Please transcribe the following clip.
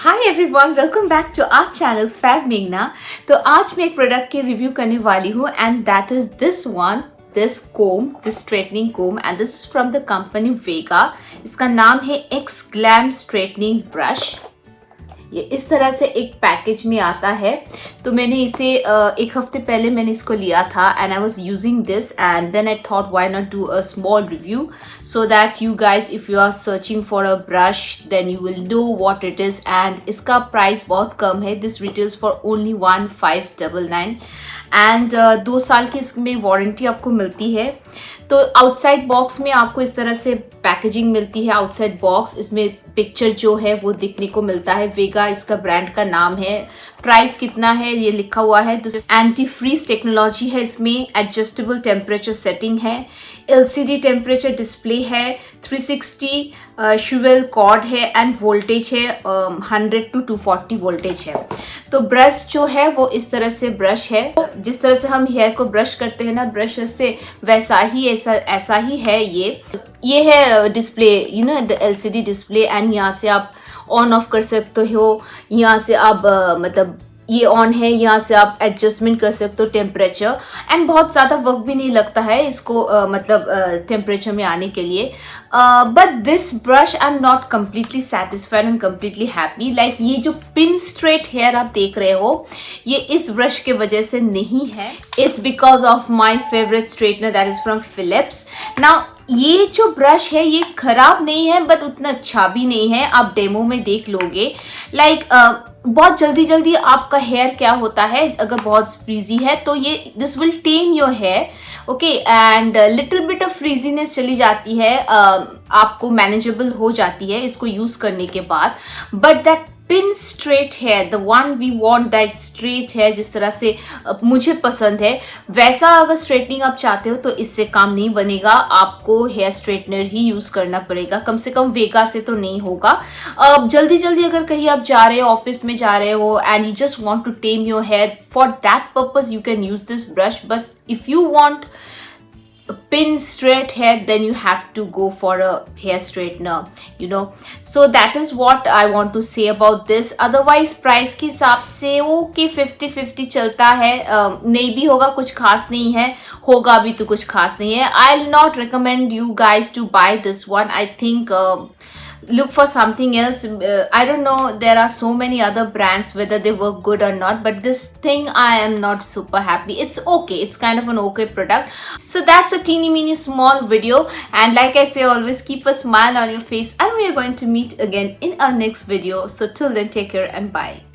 Hi everyone, welcome back to our channel fab मेघना। तो आज मैं एक प्रोडक्ट के रिव्यू करने वाली हूँ and that is this one, this comb, this straightening comb and this is from the company Vega. इसका नाम है एक्स स्ट्रेटनिंग ब्रश। ये इस तरह से एक पैकेज में आता है। तो मैंने इसे एक हफ्ते पहले मैंने इसको लिया था and I was using this and then I thought why not do a small review so that you guys if you are searching for a brush then you will know what it is. And इसका price बहुत कम है। This retails for only 1599 and 2 साल की इसमें warranty आपको मिलती है। तो आउटसाइड बॉक्स में आपको इस तरह से पैकेजिंग मिलती है। आउटसाइड बॉक्स इसमें पिक्चर जो है वो दिखने को मिलता है। वेगा इसका ब्रांड का नाम है। प्राइस कितना है ये लिखा हुआ है। दिस एंटी फ्रीज टेक्नोलॉजी है इसमें। एडजस्टेबल टेम्परेचर सेटिंग है। LCD टेम्परेचर डिस्प्ले है। 360 शुवेल कॉर्ड है एंड वोल्टेज है 100 to 240 वोल्टेज है। तो ब्रश जो है वो इस तरह से ब्रश है। जिस तरह से हम हेयर को ब्रश करते हैं ना ब्रश से, वैसा ही ऐसा ही है ये है display, you know LCD display. And यहाँ से आप ऑन ऑफ कर सकते हो। यहाँ से आप मतलब ये ऑन है, यहाँ से आप एडजस्टमेंट कर सकते हो टेम्परेचर। एंड बहुत ज़्यादा वक्त भी नहीं लगता है इसको मतलब टेम्परेचर में आने के लिए। But this brush I am not completely satisfied and completely happy. Like ये जो पिन स्ट्रेट हेयर आप देख रहे हो ये इस ब्रश के वजह से नहीं है। It's because of my favourite straightener that is from Philips. Now ये जो ब्रश है ये खराब नहीं है बट उतना अच्छा भी नहीं है। आप डेमो में देख लोगे। लाइक बहुत जल्दी आपका हेयर क्या होता है, अगर बहुत फ्रीजी है तो ये this will tame your hair okay. And little bit of frizziness चली जाती है, आपको मैनेजेबल हो जाती है इसको यूज करने के बाद। But that pin straight hair, the one we want, that straight hair जिस तरह से मुझे पसंद है वैसा अगर स्ट्रेटनिंग आप चाहते हो तो इससे काम नहीं बनेगा। आपको हेयर स्ट्रेटनर ही यूज करना पड़ेगा, कम से कम वेगा से तो नहीं होगा। जल्दी अगर कहीं आप जा रहे हो, ऑफिस में जा रहे हो and you just want to tame your hair, for that purpose you can use this brush. बस if you want pin straight hair then you have to go for a hair straightener, you know. So that is what I want to say about this. Otherwise price के हिसाब से okay 50-50 चलता है। नहीं भी होगा कुछ खास नहीं है, होगा भी तो कुछ खास नहीं है। I'll not recommend you guys to buy this one. I think look for something else. I don't know, there are so many other brands whether they work good or not, but this thing I am not super happy. It's okay, it's kind of an okay product. So that's a teeny mini small video, and like I say always, keep a smile on your face and we are going to meet again in our next video. So till then, take care and bye.